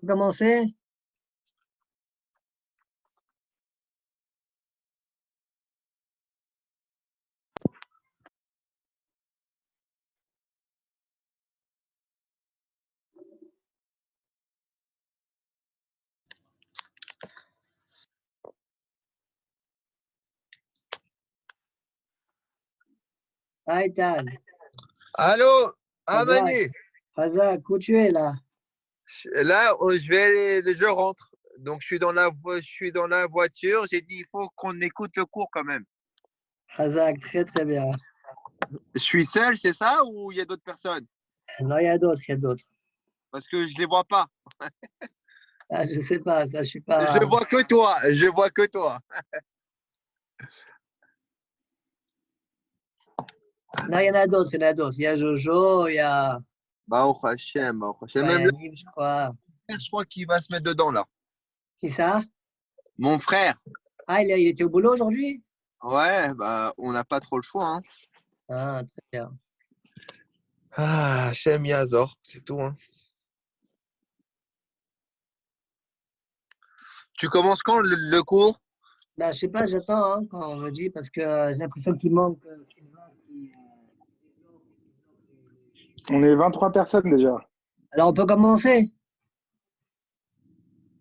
Commencer? Aïtan, Allô, Hazak, Manu. Hazak, où tu es là? Là, je rentre. Donc, je suis dans la voiture. J'ai dit, il faut qu'on écoute le cours quand même. Hazak, très très bien. Je suis seul, c'est ça, ou il y a d'autres personnes? Non, il y a d'autres, il y a d'autres. Parce que je les vois pas. Ah, je sais pas, ça, je suis Je pas. vois que toi. Je vois que toi. Non, il y en a d'autres, il y en a d'autres. Il y a Jojo, il y a, Baruch Hashem, Baruch Hashem. il y Même a le Niv, je crois. frère, je crois qu'il va se mettre dedans là. Qui ça? Mon frère. Ah, il était au boulot aujourd'hui? Ouais, bah, on n'a pas trop le choix. Hein. Ah, très bien. Ah, Hashem Yazor, c'est tout. Hein. Tu commences quand le cours? Ben, je sais pas, j'attends hein, quand on me dit parce que j'ai l'impression qu'il manque Sylvain qui développe. On est 23 personnes déjà. Alors, on peut commencer?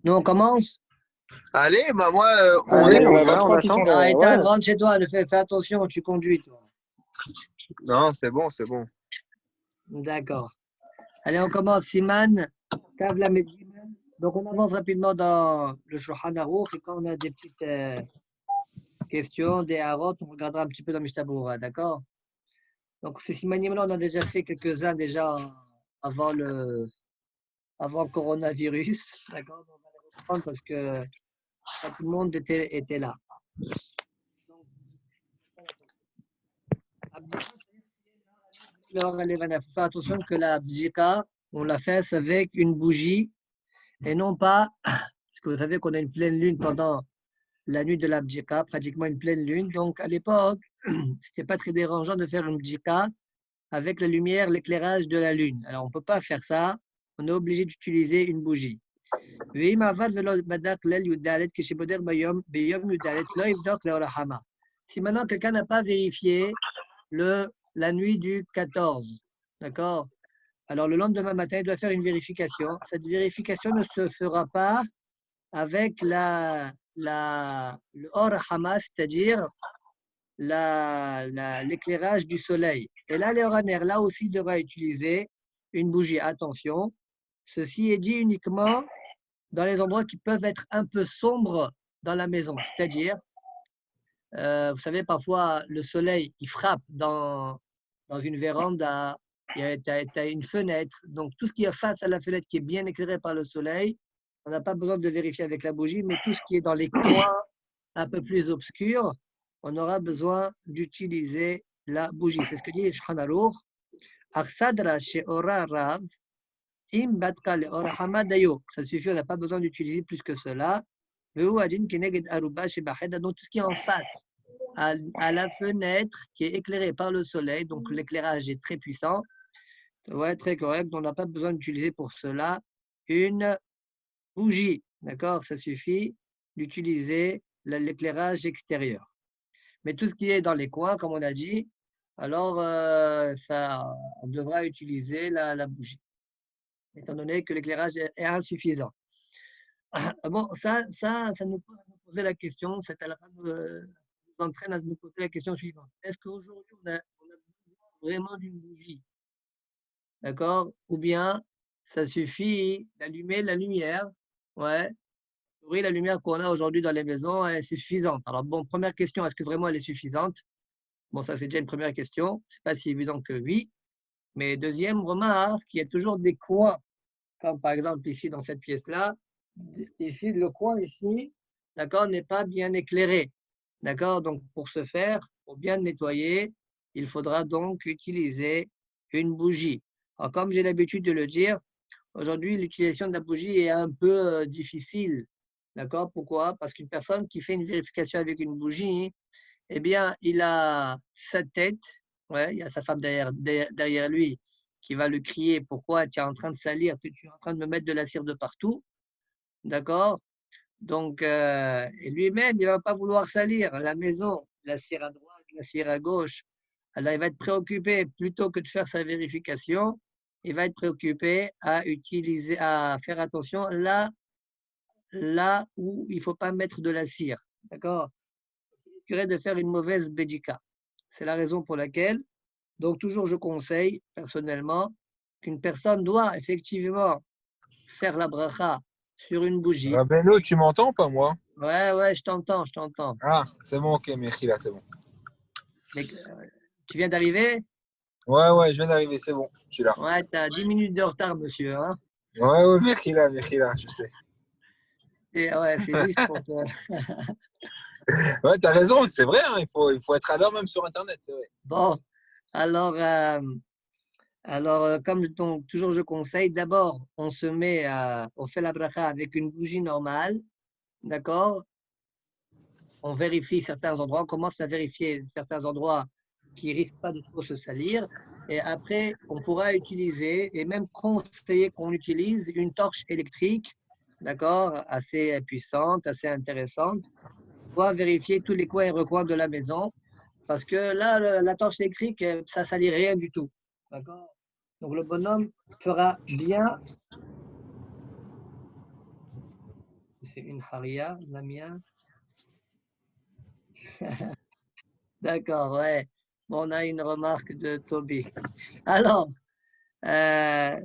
Nous, on commence? Allez, bah moi, on Allez, est on pour a 23 qui 30 sont ans. là. Ah, Ethan, Ouais. rentre chez toi, fais attention, tu conduis, toi. Non, c'est bon, c'est bon. D'accord. Allez, on commence. Siman, Tav la Medjiman. Donc, on avance rapidement dans le Shulchan Aruch et quand on a des petites questions, des harotes, on regardera un petit peu dans Mishnah Berurah, d'accord? Donc, ces simanim-là, on a déjà fait quelques-uns déjà avant le coronavirus, d'accord? On va les reprendre parce que pas tout le monde était là. Donc, il faut faire attention que la bdika, on la fasse avec une bougie et non pas, parce que vous savez qu'on a une pleine lune pendant la nuit de la bdika, pratiquement une pleine lune. Donc à l'époque, c'était pas très dérangeant de faire une bdika avec la lumière, l'éclairage de la lune. Alors on peut pas faire ça, on est obligé d'utiliser une bougie. Si maintenant quelqu'un n'a pas vérifié la nuit du 14, d'accord? Alors le lendemain matin, il doit faire une vérification. Cette vérification ne se fera pas avec le Or Hama, c'est-à-dire l'éclairage du soleil. Et là, l'Oraner, là aussi, devra utiliser une bougie. Attention, ceci est dit uniquement dans les endroits qui peuvent être un peu sombres dans la maison. C'est-à-dire, vous savez, parfois, le soleil, il frappe dans une véranda, tu as une fenêtre. Donc, tout ce qui est face à la fenêtre qui est bien éclairé par le soleil, on n'a pas besoin de vérifier avec la bougie, mais tout ce qui est dans les coins un peu plus obscurs, on aura besoin d'utiliser la bougie. C'est ce que dit Shulchan Aruch. Arsadra she'ora rav, im batka le'ora hamadayo. Ça suffit, on n'a pas besoin d'utiliser plus que cela. Veu adin keneged aruba she'bacheda. Donc, tout ce qui est en face à la fenêtre qui est éclairée par le soleil, donc l'éclairage est très puissant, ouais, très correct, on n'a pas besoin d'utiliser pour cela une bougie, d'accord? Ça suffit d'utiliser l'éclairage extérieur. Mais tout ce qui est dans les coins, comme on a dit, alors on devra utiliser la bougie, étant donné que l'éclairage est insuffisant. Bon, ça nous pose à nous poser la question, c'est à la fin nous entraîne à nous poser la question suivante. Est-ce qu'aujourd'hui, on a besoin vraiment d'une bougie? D'accord? Ou bien, ça suffit d'allumer la lumière? Ouais. Oui, la lumière qu'on a aujourd'hui dans les maisons, c'est suffisante. Alors, bon, première question, est-ce que vraiment elle est suffisante? Bon, ça, c'est déjà une première question. C'est pas si évident que oui. Mais deuxième remarque, il y a toujours des coins, comme par exemple ici dans cette pièce-là. Ici, le coin ici, d'accord, n'est pas bien éclairé. D'accord? Donc, pour ce faire, pour bien nettoyer, il faudra donc utiliser une bougie. Alors, comme j'ai l'habitude de le dire, aujourd'hui, l'utilisation de la bougie est un peu difficile. D'accord? Pourquoi? Parce qu'une personne qui fait une vérification avec une bougie, eh bien, il a sa tête, ouais, il y a sa femme derrière lui qui va le crier, pourquoi tu es en train de salir, tu es en train de me mettre de la cire de partout, d'accord? Donc, et lui-même, il ne va pas vouloir salir la maison, la cire à droite, la cire à gauche. Alors, il va être préoccupé, plutôt que de faire sa vérification, il va être préoccupé à faire attention là où il ne faut pas mettre de la cire. D'accord? Il risquerait de faire une mauvaise bédika. C'est la raison pour laquelle, donc toujours je conseille personnellement qu'une personne doit effectivement faire la bracha sur une bougie. Rabbeinu, tu m'entends ou pas, moi? Ouais, je t'entends, je t'entends. Ah, c'est bon, ok, merci, là, c'est bon. Mais tu viens d'arriver? Ouais, je viens d'arriver, c'est bon, je suis là. Ouais, tu as 10 minutes de retard, monsieur. Hein? Ouais, merci, là, je sais. Et ouais, c'est juste pour te. Ouais, t'as raison, c'est vrai, hein, il faut être à l'heure même sur Internet, c'est vrai. Bon, alors, comme donc, toujours je conseille, d'abord, on fait la bracha avec une bougie normale, d'accord? On vérifie certains endroits, on commence à vérifier certains endroits qui ne risquent pas de trop se salir. Et après, on pourra utiliser et même conseiller qu'on utilise une torche électrique, d'accord, assez puissante, assez intéressante, pour vérifier tous les coins et recoins de la maison. Parce que là, la torche électrique, ça ne salit rien du tout. D'accord? Donc le bonhomme fera bien. C'est une haria, la mienne. D'accord, ouais. Bon, on a une remarque de Toby. Alors, par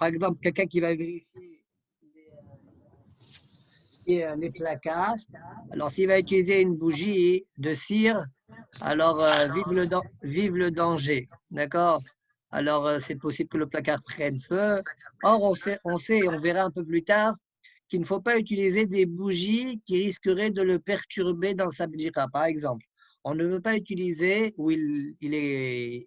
exemple, quelqu'un qui va vérifier les placards, alors s'il va utiliser une bougie de cire, alors vive le danger, d'accord? Alors, c'est possible que le placard prenne feu. Or, on sait, on verra un peu plus tard, qu'il ne faut pas utiliser des bougies qui risqueraient de le perturber dans sa bdjika. Par exemple, on ne veut pas utiliser, où s'il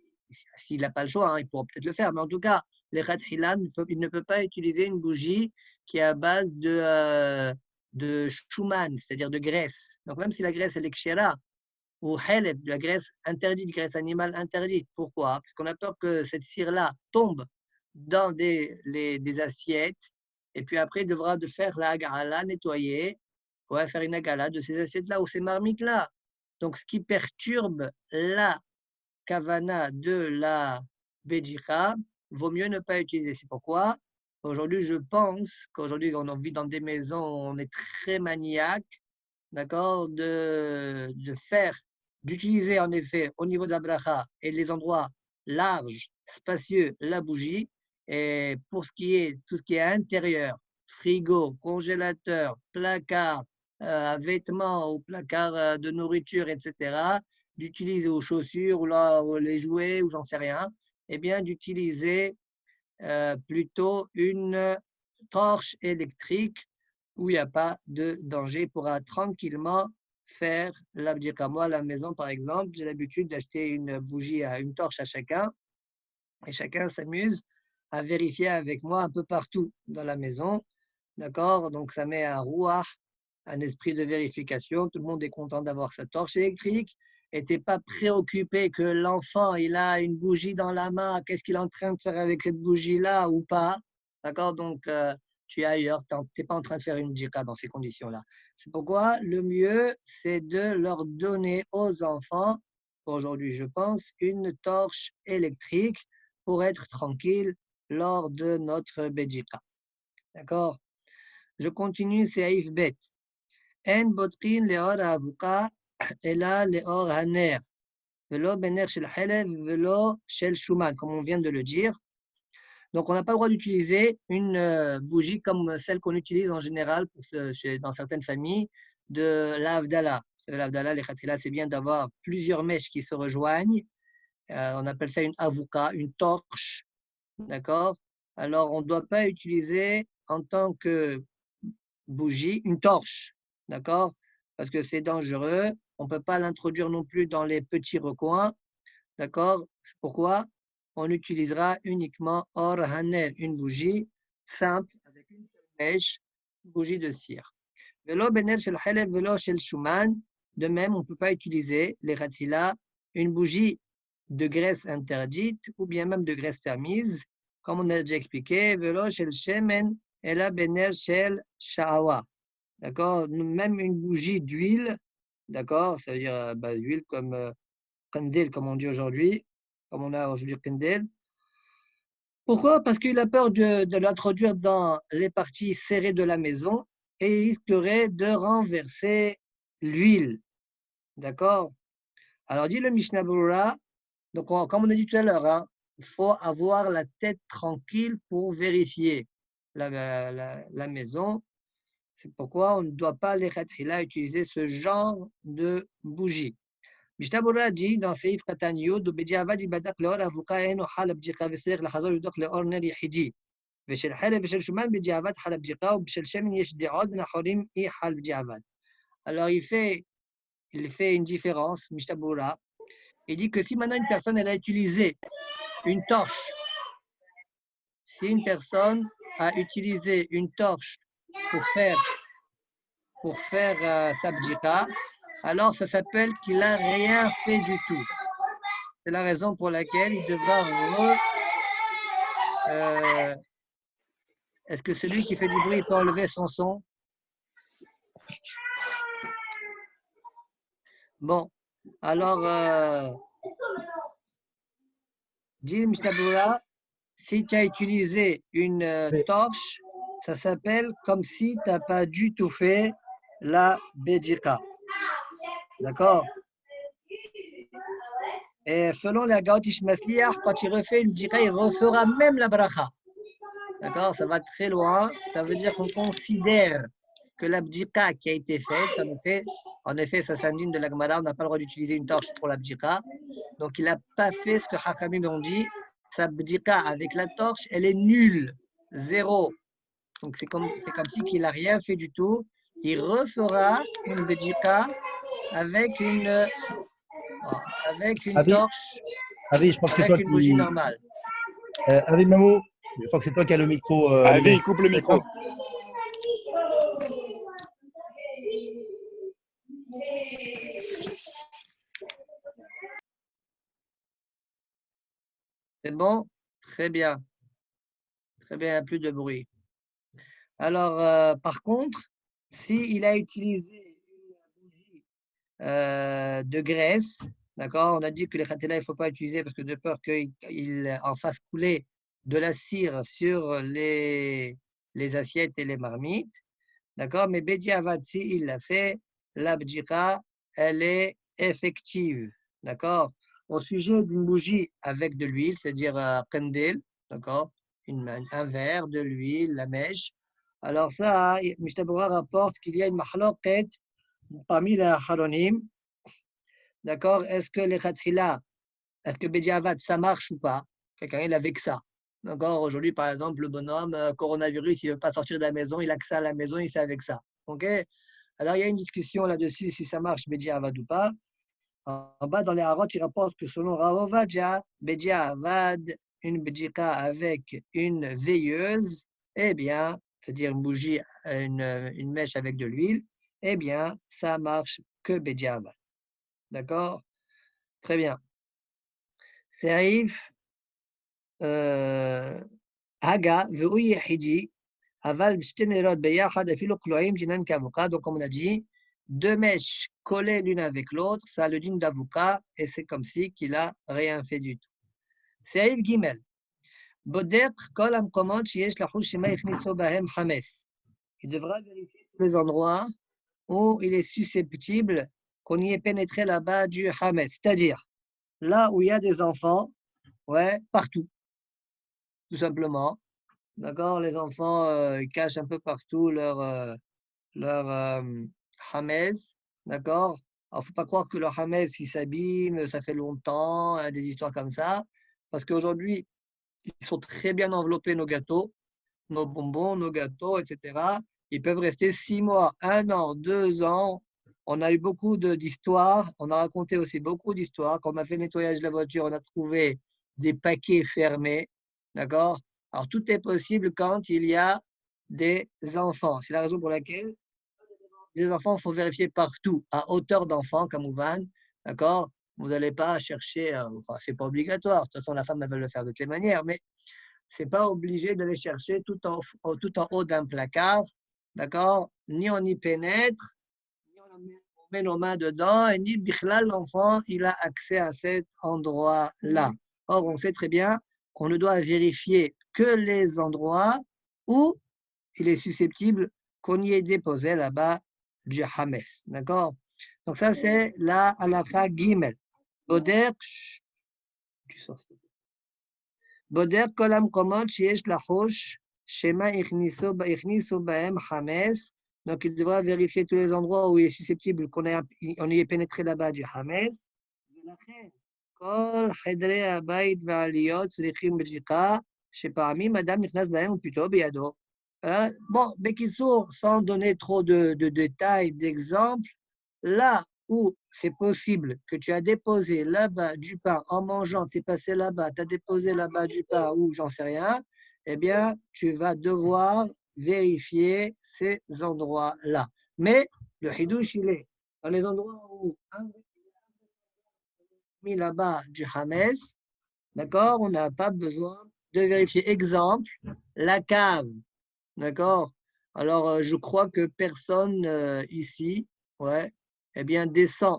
n'a pas le choix, hein, il pourra peut-être le faire, mais en tout cas, les khathilan, il ne peut pas utiliser une bougie qui est à base de shuman, c'est-à-dire de graisse. Donc, même si la graisse, elle est kshera, ou haleb, de la graisse interdite, graisse animale interdite. Pourquoi? Parce qu'on a peur que cette cire-là tombe dans des assiettes, et puis après, il devra de faire la agala, nettoyer, ouais, faire une agala de ces assiettes-là ou ces marmites-là. Donc, ce qui perturbe la kavana de la béjika, vaut mieux ne pas utiliser. C'est pourquoi, aujourd'hui, je pense qu'aujourd'hui, on vit dans des maisons où on est très maniaque, d'accord, d'utiliser en effet au niveau de la bracha et les endroits larges, spacieux, la bougie. Et pour tout ce qui est intérieur, frigo, congélateur, placard, vêtements ou placard de nourriture, etc., d'utiliser aux chaussures ou les jouets ou j'en sais rien, eh bien d'utiliser plutôt une torche électrique où il n'y a pas de danger. Il pourra tranquillement faire l'abdika. Moi, à la maison, par exemple, j'ai l'habitude d'acheter une bougie, une torche à chacun, et chacun s'amuse à vérifier avec moi un peu partout dans la maison. D'accord? Donc, ça met un rouah, un esprit de vérification. Tout le monde est content d'avoir sa torche électrique. Et tu n'es pas préoccupé que l'enfant, il a une bougie dans la main. Qu'est-ce qu'il est en train de faire avec cette bougie-là ou pas? D'accord? Donc, tu es ailleurs. Tu n'es pas en train de faire une djika dans ces conditions-là. C'est pourquoi le mieux, c'est de leur donner aux enfants, aujourd'hui, je pense, une torche électrique pour être tranquille lors de notre bedjika. D'accord? Je continue, c'est Aïf Bet. En botkin leor avuka, ela leor haner. Velo bener shel halev, velo shel shuman, comme on vient de le dire. Donc, on n'a pas le droit d'utiliser une bougie comme celle qu'on utilise en général dans certaines familles de l'Avdallah. L'Avdallah, les khatila, c'est bien d'avoir plusieurs mèches qui se rejoignent. On appelle ça une avuka, une torche. D'accord? Alors, on ne doit pas utiliser en tant que bougie une torche. D'accord? Parce que c'est dangereux. On ne peut pas l'introduire non plus dans les petits recoins. D'accord? C'est pourquoi on utilisera uniquement or haner, une bougie simple avec une seule mèche, une bougie de cire. Velo bener shel halev velo shel shuman. De même, on ne peut pas utiliser les ratila, une bougie de graisse interdite ou bien même de graisse permise, comme on a déjà expliqué, velo shel shemen ela bener shel sha'awa. D'accord? Même une bougie d'huile, d'accord? Ça veut dire d'huile comme kandel, comme on dit aujourd'hui, comme on a aujourd'hui kandel. Pourquoi? Parce qu'il a peur de l'introduire dans les parties serrées de la maison et il risquerait de renverser l'huile. D'accord? Alors, dit le Mishnah Berurah, donc comme on a dit tout à l'heure, il faut avoir la tête tranquille pour vérifier la maison. C'est pourquoi on ne doit pas les khatkhila utiliser ce genre de bougie. Mishnah Berurah dit dans Seif Katan Yud, ובדיעבד ייבדק לאור האבוקה אין הוא חל הבדיקה וצריך לחזור לבדוק לאור נר יחידי. ושל חלב ושל שומן בדיעבד חל הבדיקה ובשל שמן יש דעות בין החולים אי חל בדיעבד. Alors il fait une différence, Mishnah Berurah. Il dit que si maintenant une personne elle a utilisé une torche, si une personne a utilisé une torche pour faire sa bdika, alors ça s'appelle qu'il n'a rien fait du tout. C'est la raison pour laquelle il devra est-ce que celui qui fait du bruit peut enlever son son? Bon, alors, dit le Mishnah Berurah, si tu as utilisé une torche, ça s'appelle comme si tu n'as pas du tout fait la bdika. D'accord? Et selon la Gaot Ishmasliach, quand il refait une bdika, il refera même la bracha. D'accord? Ça va très loin. Ça veut dire qu'on considère que la bdika qui a été faite, en effet, ça s'indigne de la Gemara, on n'a pas le droit d'utiliser une torche pour la bdika. Donc, il n'a pas fait ce que Chachamim ont dit. Sa bdika avec la torche, elle est nulle. Zéro. Donc, c'est comme si qu'il n'a rien fait du tout. Il refera une bdika avec une torche, Je pense que c'est avec toi une bougie normale. Mamou, je crois que c'est toi qui as le micro. Allez, coupe le micro. C'est bon? Très bien. Très bien, plus de bruit. Alors, par contre, s'il a utilisé une bougie de graisse, d'accord, on a dit que les khatela, il ne faut pas utiliser parce que de peur qu'il en fasse couler de la cire sur les assiettes et les marmites. D'accord, mais Bedi Avatsi, il l'a fait. La bdika, elle est effective. D'accord. Au sujet d'une bougie avec de l'huile, c'est-à-dire kandel, d'accord, un verre, de l'huile, la mèche. Alors ça, Mishnah Berurah rapporte qu'il y a une mahloket parmi les haronim. D'accord, est-ce que les khatrila, est-ce que Bedi Avat, ça marche ou pas? Quelqu'un, il avait que ça. D'accord, aujourd'hui, par exemple, le bonhomme, coronavirus, il ne veut pas sortir de la maison, il a que ça à la maison, il fait avec ça. Ok? Alors, il y a une discussion là-dessus, si ça marche, Bedi Avad ou pas. En bas, dans les harots, il rapporte que selon Rahovadja, Bedi Avad, une bdika avec une veilleuse, eh bien, c'est-à-dire une bougie, une mèche avec de l'huile, eh bien, ça marche que Bedi Avad. D'accord? Très bien. Serif. Haga, והוא יחידי, אבל בשתי נרות ביחד אפילו קלועים דינן כאבוקה. Donc, comme on a dit, deux mèches collées l'une avec l'autre, ça a le dîne d'avocat et c'est comme si qu'il n'a rien fait du tout. סעיף ג' בודק כל המקומות שיש לחוש שמא הכניסו בהם חמץ. Il devra vérifier tous les endroits où il est susceptible qu'on y ait pénétré là-bas du hametz, c'est-à-dire là où il y a des enfants, ouais, partout. Tout simplement. D'accord? Les enfants, ils cachent un peu partout leur hametz. D'accord? Alors, il ne faut pas croire que leur hametz, il s'abîme, ça fait longtemps, des histoires comme ça. Parce qu'aujourd'hui, ils sont très bien enveloppés, nos gâteaux, nos bonbons, nos gâteaux, etc. Ils peuvent rester 6 mois, 1 an, 2 ans. On a eu beaucoup d'histoires. On a raconté aussi beaucoup d'histoires. Quand on a fait le nettoyage de la voiture, on a trouvé des paquets fermés. D'accord? Alors, tout est possible quand il y a des enfants. C'est la raison pour laquelle les enfants, il faut vérifier partout, à hauteur d'enfant, comme Ouvan. D'accord? Vous n'allez pas chercher, enfin, c'est pas obligatoire. De toute façon, la femme, elle veut le faire de toutes les manières, mais c'est pas obligé d'aller chercher tout en haut d'un placard, d'accord? Ni on y pénètre, ni on met nos mains dedans, et ni bichlal, l'enfant, il a accès à cet endroit-là. Or, on sait très bien qu'on ne doit vérifier que les endroits où il est susceptible qu'on y ait déposé là-bas du Hames. D'accord? Donc, ça, c'est la halakha Gimel. Boder, בודק כל המקומות שיש לחוש שמא הכניסו בהם חמץ. Donc, il devra vérifier tous les endroits où il est susceptible qu'on y ait pénétré là-bas du חמץ. ולכן, כל חדרי הבית והעליות צריכים בדיקה, שפעמים אדם נכנס בהם ופתאום בידו. Bon, Bekissour, sans donner trop de détails, d'exemples, là où c'est possible que tu as déposé là-bas du pain en mangeant, tu es passé là-bas, tu as déposé là-bas du pain ou j'en sais rien, eh bien, tu vas devoir vérifier ces endroits-là. Mais le hidouche, il est dans les endroits où mis là-bas du Hametz, d'accord, on n'a pas besoin de vérifier. Exemple, la cave, d'accord. Alors, je crois que personne ici, ouais, eh bien, descend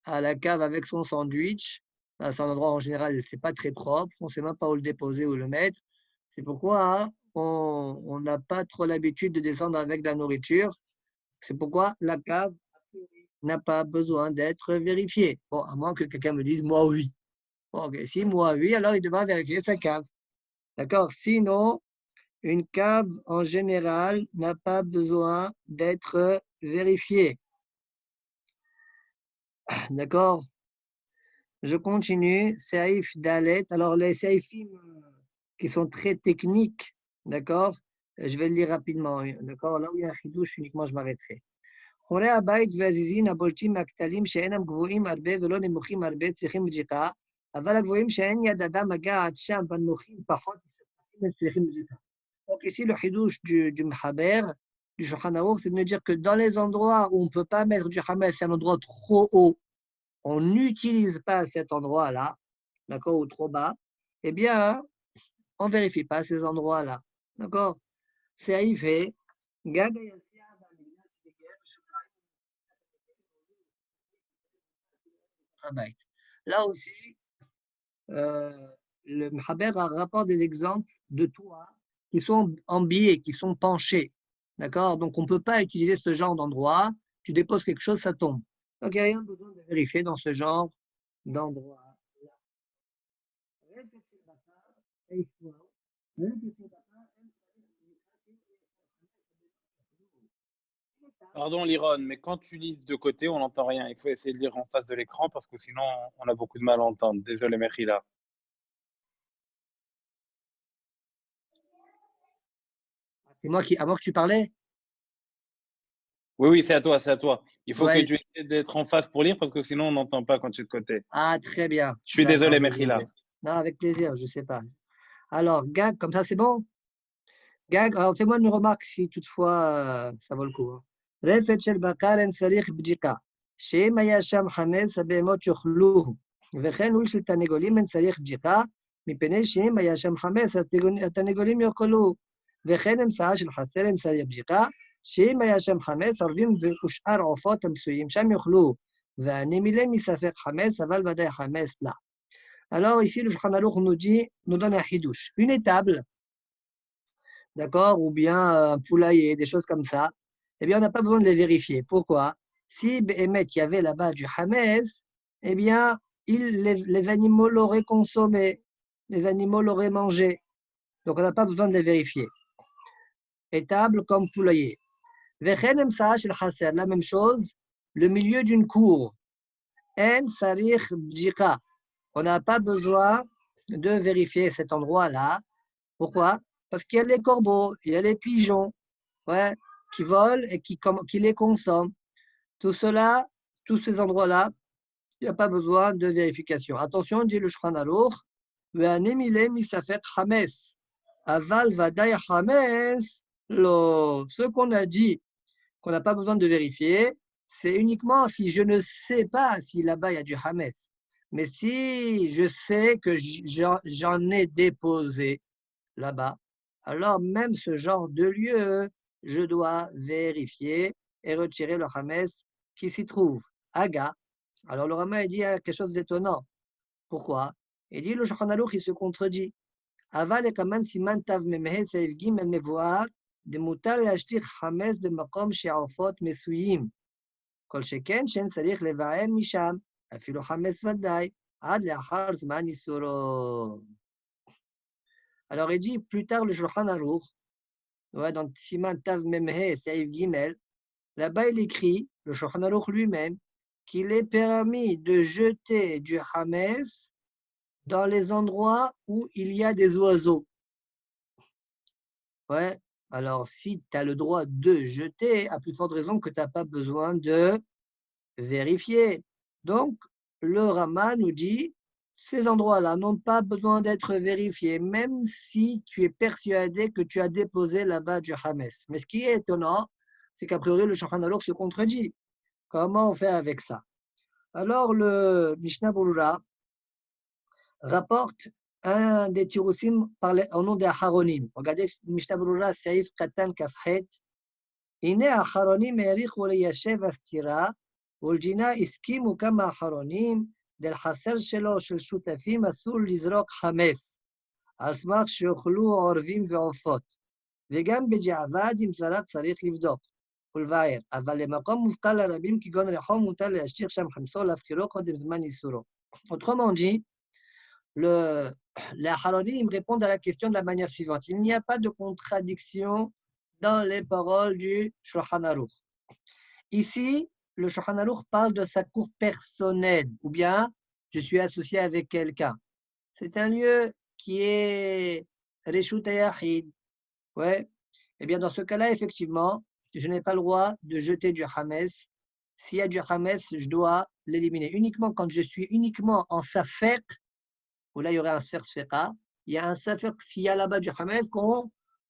à la cave avec son sandwich. C'est un endroit en général, c'est pas très propre. On ne sait même pas où le déposer ou le mettre. C'est pourquoi hein, on n'a pas trop l'habitude de descendre avec de la nourriture. C'est pourquoi la cave n'a pas besoin d'être vérifiée. Bon, à moins que quelqu'un me dise moi oui. Bon, ok, si moi oui, alors il devra vérifier sa cave. D'accord? Sinon, une cave en général n'a pas besoin d'être vérifiée. D'accord? Je continue. Saïf Dalet. Alors, les saïfim qui sont très techniques, d'accord? Je vais le lire rapidement. D'accord? Là où il y a un chidouche, uniquement, je m'arrêterai. חורי הבית והזיזין הבולטים מהכתלים שאינם גבוהים הרבה ולא נמוכים הרבה צריכים בדיקה, אבל הגבוהים שאין יד אדם מגעת שם והנמוכים פחות צריכים בדיקה. Donc ici, le chidouche du Mahaber, du Shulchan Aruch, c'est de me dire que dans les endroits où on ne peut pas mettre du Hametz, c'est un endroit trop haut, on n'utilise pas cet endroit-là, d'accord, ou trop bas, eh bien, on ne vérifie pas ces endroits-là. D'accord? C'est arrivé. Là aussi, le Mahaber rapporte des exemples de toits qui sont en biais, qui sont penchés. D'accord? Donc, on ne peut pas utiliser ce genre d'endroit. Tu déposes quelque chose, ça tombe. Donc, il n'y a rien besoin de vérifier dans ce genre d'endroit. Pardon, Liron, mais quand tu lis de côté, on n'entend rien. Il faut essayer de lire en face de l'écran parce que sinon, on a beaucoup de mal à entendre. Désolé, Mechila. C'est moi qui, avant que tu parlais? Oui, oui, c'est à toi, c'est à toi. Il faut que Ouais. tu essaies d'être en face pour lire parce que sinon, on n'entend pas quand tu es de côté. Ah, très bien. Je suis D'accord, désolé, désolé. Mechila. Non, avec plaisir, je ne sais pas. Alors, gag, comme ça, c'est bon? Gag, alors fais-moi une remarque si toutefois ça vaut le coup. רפת של בקר אין צריך בדיקה, שאם היה שם חמץ הבהמות יאכלוהו, וכן עול של תרנגולים אין צריך בדיקה, מפני שאם היה שם חמץ התרנגולים יאכלוהו, וכן אמצעה של חסר אין צריך בדיקה, שאם היה שם חמץ ערבים ושאר עופות המצויים שם יאכלוהו, ואני מילא מספק חמץ, אבל ודאי חמץ לה. Alors ici, le Shulchan Aruch nous donne un chidouche, une étable, d'accord, ou bien un poulailler, des choses comme ça, eh bien, on n'a pas besoin de les vérifier. Pourquoi? Si Béhémet, il y avait là-bas du Hametz, eh bien, les animaux l'auraient consommé, les animaux l'auraient mangé. Donc, on n'a pas besoin de les vérifier. Étable comme poulailler. Vechen emsa shel chaser, la même chose, le milieu d'une cour. En sarich bdika. On n'a pas besoin de vérifier cet endroit-là. Pourquoi? Parce qu'il y a les corbeaux, il y a les pigeons, ouais, qui volent et qui les consomment. Tout cela, tous ces endroits-là, il n'y a pas besoin de vérification. Attention, dit le Shulchan Aruch, aval vaday chametz lo. Ce qu'on a dit, qu'on n'a pas besoin de vérifier, c'est uniquement si je ne sais pas si là-bas il y a du hametz. Mais si je sais que j'en ai déposé là-bas, alors même ce genre de lieu, je dois vérifier et retirer le Hametz qui s'y trouve. Aga. Alors le Rama il dit quelque chose d'étonnant. Pourquoi? Il dit le Shulchan Aruch il se contredit. אבל כמן סימן תמ"ה סעיף ג' מבואר דמותר להשליך חמץ במקום שהעופות מצויים. כל שכן שאין צריך לבער משם, אפילו חמץ ודאי, עד לאחר זמן איסורו. Alors il dit plus tard le Shulchan Aruch, ouais, dans Siman Tav Memhe Saïf Gimel, là-bas il écrit, le Shulchan Aruch lui-même, qu'il est permis de jeter du Hametz dans les endroits où il y a des oiseaux. Ouais, alors si tu as le droit de jeter, à plus forte raison que tu n'as pas besoin de vérifier. Donc, le Rama nous dit, ces endroits-là n'ont pas besoin d'être vérifiés, même si tu es persuadé que tu as déposé là-bas du Hametz. Mais ce qui est étonnant, c'est qu'a priori, le Shulchan Aruch se contredit. Comment on fait avec ça? Alors, le Mishnah Berurah rapporte un des Tiroussim au nom des Acharonim. Regardez, Mishnah Berurah, Saïf Katan Kafhet. הנה האחרונים העריכו ליישב הסתירה, ולג'ינה הסכימו כמה האחרונים, דלחסר שלו של שותפים אסור לזרוק חמץ, על סמך שיאכלו עורבים ועופות, וגם בדיעבד אם זרק צריך לבדוק ולבאר, אבל למקום מופקר לרבים כגון רחוב מותר להשאיר שם חמצו להפקירו קודם זמן איסורו. Autrement dit, les Acharonim répondent à la question de la manière suivante. Il n'y a pas de contradiction dans les paroles du Shulchan Aruch. Ici, le Shulchan Aruch parle de sa cour personnelle, ou bien je suis associé avec quelqu'un. C'est un lieu qui est Reshut Yahid. Ouais. Eh bien, dans ce cas-là, effectivement, je n'ai pas le droit de jeter du Hametz. S'il y a du Hametz, je dois l'éliminer. Uniquement quand je suis uniquement en Safek, où là il y aurait un Sfeka, il y a un Safek, s'il y a là-bas du Hametz,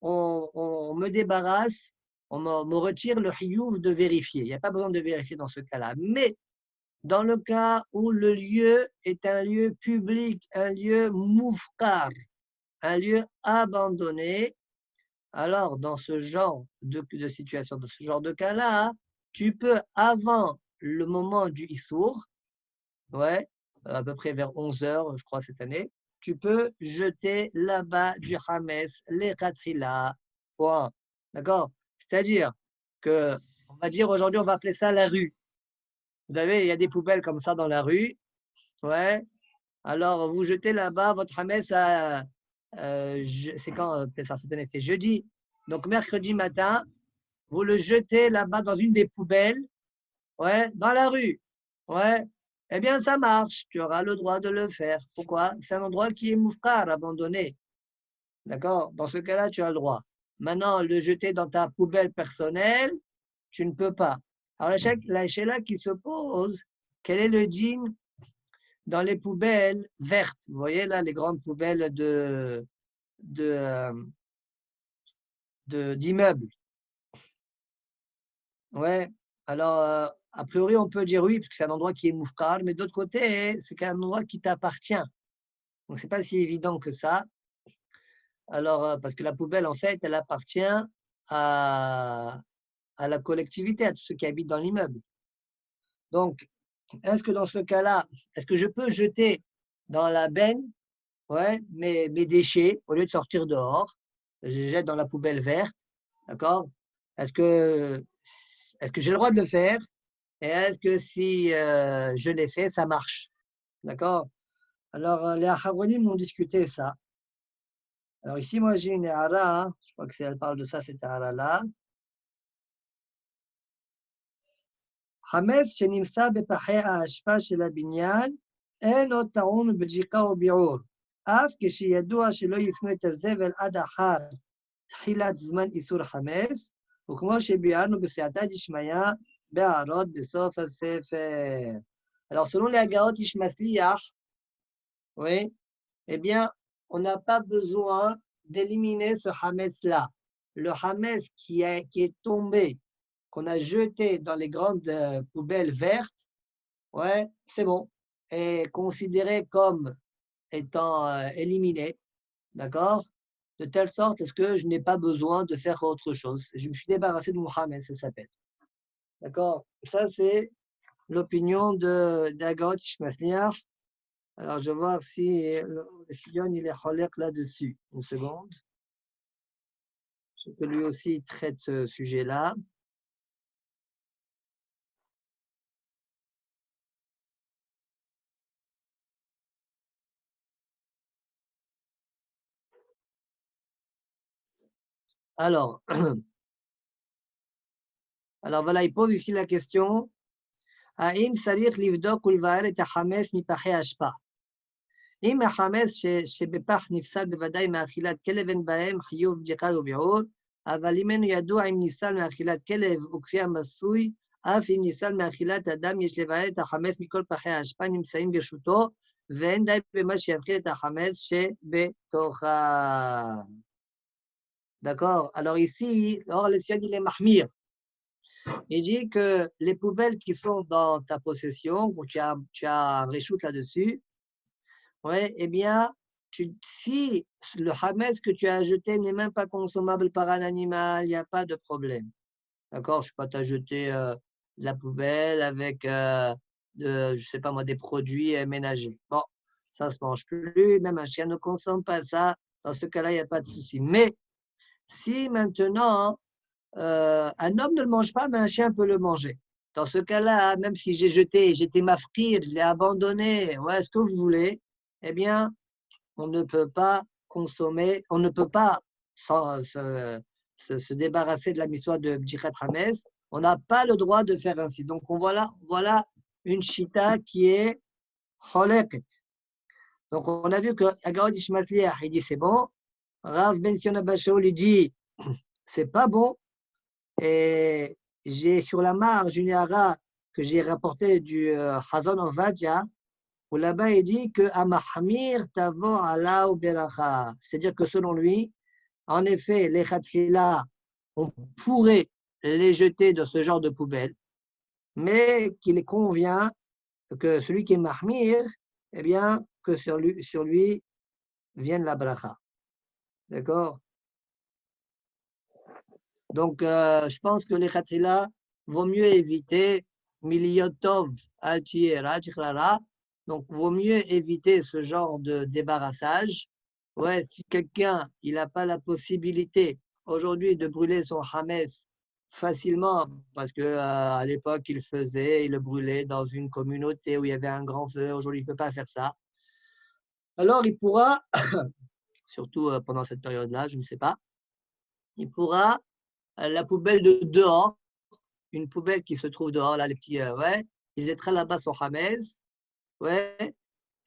on me débarrasse, on me retire le hiyuv de vérifier. Il n'y a pas besoin de vérifier dans ce cas-là. Mais dans le cas où le lieu est un lieu public, un lieu moufkar, un lieu abandonné, alors dans ce genre de situation, dans ce genre de cas-là, tu peux, avant le moment du Issour, ouais, à peu près vers 11h, je crois, cette année, tu peux jeter là-bas du Hametz, les Katrila. Point. D'accord? C'est-à-dire que, on va dire aujourd'hui, on va appeler ça la rue. Vous savez, il y a des poubelles comme ça dans la rue. Ouais. Alors, vous jetez là-bas votre Hametz c'est quand ça cette année? C'est jeudi. Donc, mercredi matin, vous le jetez là-bas dans une des poubelles. Ouais, dans la rue. Ouais. Eh bien, ça marche. Tu auras le droit de le faire. Pourquoi? C'est un endroit qui est moufkar, abandonné. D'accord? Dans ce cas-là, tu as le droit. Maintenant, le jeter dans ta poubelle personnelle, tu ne peux pas. Alors, la chéla qui se pose, quel est le djinn dans les poubelles vertes? Vous voyez là, les grandes poubelles d'immeubles. Ouais. Alors, a priori, on peut dire oui, parce que c'est un endroit qui est moufkar, mais d'autre côté, c'est un endroit qui t'appartient. Donc, ce n'est pas si évident que ça. Alors, parce que la poubelle, en fait, elle appartient à la collectivité, à tous ceux qui habitent dans l'immeuble. Donc, est-ce que dans ce cas-là, est-ce que je peux jeter dans la benne, ouais, mes déchets, au lieu de sortir dehors, je jette dans la poubelle verte, d'accord? Est-ce que j'ai le droit de le faire? Et est-ce que si je l'ai fait, ça marche? D'accord? Alors, les Acharonim m'ont discuté ça. Alors ici, moi, j'ai une hara, hein. Je crois que elle parle de ça, cette hara-là. חמץ שנמצא בפחי האשפה של הבניין, אין עוד טעון בדיקה וביעור. אף כשידוע שלא יפנו את הזבל עד אחר תחילת זמן איסור חמץ, וכמו שביארנו בסייעתא דשמיא בהערות בסוף הספר. Alors, selon les Agaot Ish Masliach, oui, eh bien, on n'a pas besoin d'éliminer ce Hametz-là. Le Hametz qui est tombé, qu'on a jeté dans les grandes poubelles vertes, ouais, c'est bon. est considéré comme étant éliminé, d'accord? De telle sorte à ce que je n'ai pas besoin de faire autre chose. Je me suis débarrassé de Mohamed, ça s'appelle. D'accord? Ça, c'est l'opinion d'Agot Ishmasliach. Alors, je vais voir si le Sion, il est cholère là-dessus. Une seconde. Je sais que lui aussi il traite ce sujet-là. Alors, voilà, il pose ici la question. האם צריך לבדוק ולבאר את החמץ מפחי אשפה? אם החמץ שבפח נפסל בוודאי מאכילת כלב אין בהם חיוב בדיקה וביעור, אבל אם אינו ידוע אם נפסל מאכילת כלב וכפיה מסוי, אף אם נפסל מאכילת אדם יש לבאר את החמץ מכל פחי האשפה נמצאים ברשותו, ואין די במה שיבחיל את החמץ שבתוכה. D'accord? Alors ici, le Sion, il est mahmir. Il dit que les poubelles qui sont dans ta possession, où tu as un réchoute là-dessus, ouais, eh bien, si le hametz que tu as jeté n'est même pas consommable par un animal, il n'y a pas de problème. D'accord? Je ne sais pas, tu as jeté de la poubelle avec, je ne sais pas moi, des produits ménagers. Bon, ça ne se mange plus, même un chien ne consomme pas ça. Dans ce cas-là, il n'y a pas de souci. Mais si maintenant, un homme ne le mange pas, mais un chien peut le manger. Dans ce cas-là, même si j'étais mafkir, je l'ai abandonné, ouais, ce que vous voulez, eh bien, on ne peut pas consommer, on ne peut pas se débarrasser de la mitzvah de Bdichat Hametz. On n'a pas le droit de faire ainsi. Donc, voilà une chita qui est choleket. Donc, on a vu que Agaod Ishmasliach, il dit c'est bon. Rav Ben Sion Abba Shaul, il dit c'est pas bon. Et j'ai sur la marge une hara que j'ai rapportée du Chazon Ovadia, où là-bas il dit que Amahmir tavo ala beracha. C'est-à-dire que selon lui, en effet, les khatkhila, on pourrait les jeter de ce genre de poubelle, mais qu'il convient que celui qui est mahmir, eh bien, que sur lui vienne la bracha. D'accord? Donc, je pense que les khatila vaut mieux éviter miliotov altiera chiklara. Donc, vaut mieux éviter ce genre de débarrassage. Ouais, si quelqu'un il n'a pas la possibilité aujourd'hui de brûler son hametz facilement, parce que à l'époque il le brûlait dans une communauté où il y avait un grand feu. Aujourd'hui, il ne peut pas faire ça. Alors, il pourra, surtout pendant cette période-là, je ne sais pas, il pourra la poubelle de dehors, une poubelle qui se trouve dehors, là, les petits, ouais, il jettera là-bas son hametz, ouais,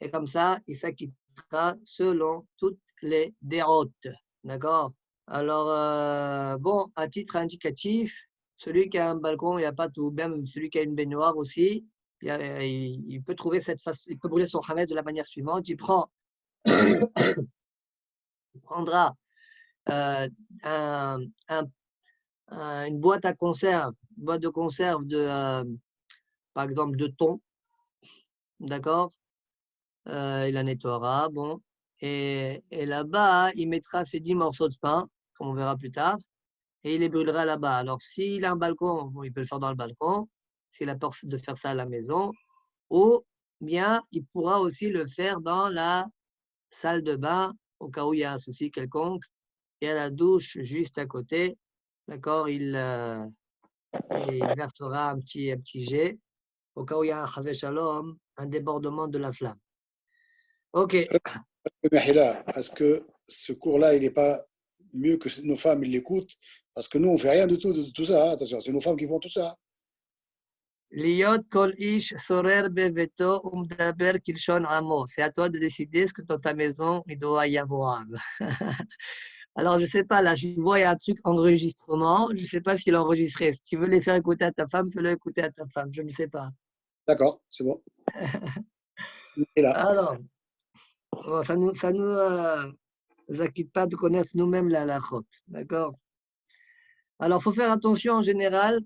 et comme ça, il s'acquittera selon toutes les déroutes, d'accord? Alors, bon, à titre indicatif, celui qui a un balcon, il n'y a pas tout, même celui qui a une baignoire aussi, il peut trouver il peut brûler son hametz de la manière suivante, il prendra une boîte de conserve par exemple, de thon, d'accord? Il la nettoiera, bon. Et là-bas, il mettra ses 10 morceaux de pain, comme on verra plus tard, et il les brûlera là-bas. Alors, s'il a un balcon, bon, il peut le faire dans le balcon, s'il a peur de faire ça à la maison, ou bien il pourra aussi le faire dans la salle de bain, au cas où il y a un souci quelconque, et à la douche juste à côté, d'accord? Il versera un petit jet, au cas où il y a un Chavé Shalom, un débordement de la flamme. Ok. Mahila, est-ce que ce cours-là, il n'est pas mieux que nos femmes ils l'écoutent? Parce que nous, on ne fait rien de tout ça. Hein. Attention, c'est nos femmes qui font tout ça. Liot kol ish sorer beveto umdaber kilshon amo. C'est à toi de décider ce que dans ta maison il doit y avoir. Alors, je ne sais pas, là, je vois il y a un truc enregistrement. Je ne sais pas s'il est enregistré. Si tu veux les faire écouter à ta femme, fais-le écouter à ta femme. Je ne sais pas. D'accord, c'est bon. Et là. Alors, bon, ça nous acquitte pas de connaître nous-mêmes la halachot. D'accord? Alors, il faut faire attention en général.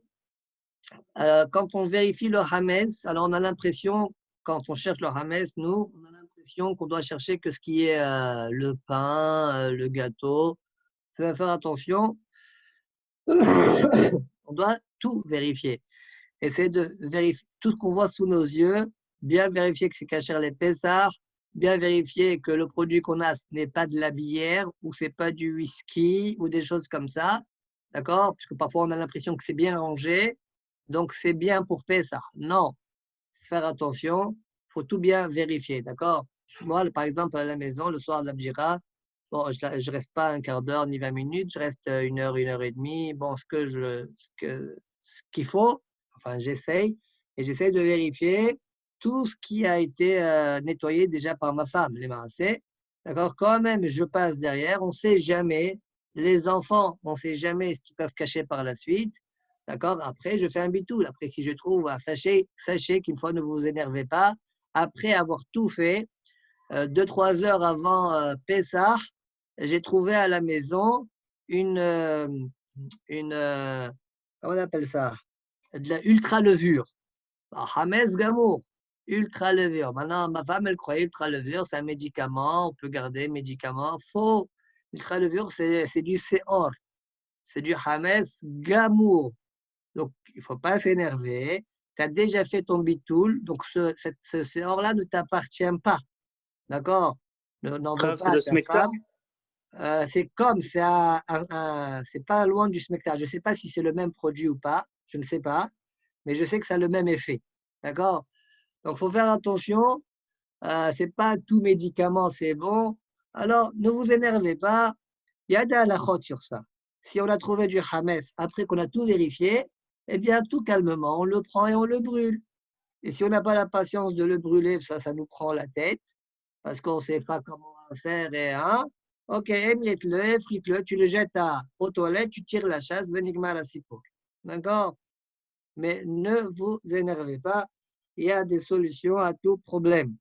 Quand on vérifie le hametz, alors on a l'impression quand on cherche le Hametz, nous, on a l'impression qu'on doit chercher que ce qui est le pain, le gâteau. Faut faire attention. On doit tout vérifier. Essayer de vérifier tout ce qu'on voit sous nos yeux, bien vérifier que c'est cachère les Pessah, bien vérifier que le produit qu'on a, ce n'est pas de la bière ou c'est pas du whisky ou des choses comme ça. D'accord? Parce que parfois on a l'impression que c'est bien rangé, donc c'est bien pour Pessah. Non, faire attention, faut tout bien vérifier. D'accord? Moi, par exemple, à la maison, le soir de la Bjira, bon, je reste pas un quart d'heure ni 20 minutes, je reste 1 heure et demie. Bon, ce qu'il faut, enfin, j'essaye, et j'essaye de vérifier tout ce qui a été nettoyé déjà par ma femme, les maassés. D'accord? Quand même, je passe derrière, on ne sait jamais. Les enfants, on ne sait jamais ce qu'ils peuvent cacher par la suite. D'accord? Après, je fais un bitoul. Après, si je trouve, sachez qu'une fois, ne vous énervez pas. Après avoir tout fait, 2-3 heures avant Pessah, j'ai trouvé à la maison une, comment on appelle ça? De la ultra levure. Hametz Gamour, ultra levure. Maintenant, ma femme, elle croyait ultra levure, c'est un médicament, on peut garder médicament. Faux. Ultra levure, c'est du Seor. C'est du Hametz Gamour. Donc, il ne faut pas s'énerver. Tu as déjà fait ton bitoul, donc ce Seor-là ne t'appartient pas. D'accord? N'en veux Rav, c'est pas à le ta smecta? femme. C'est c'est pas loin du smecta. Je ne sais pas si c'est le même produit ou pas. Je ne sais pas. Mais je sais que ça a le même effet. D'accord? Donc, il faut faire attention. Ce n'est pas tout médicament, c'est bon. Alors, ne vous énervez pas. Il y a des halakhot sur ça. Si on a trouvé du Hametz après qu'on a tout vérifié, eh bien, tout calmement, on le prend et on le brûle. Et si on n'a pas la patience de le brûler, ça nous prend la tête parce qu'on ne sait pas comment faire. Ok, émiette-le, effrite-le, tu le jettes aux toilettes, tu tires la chasse, venigmar asipo. D'accord? Mais ne vous énervez pas, il y a des solutions à tout problème.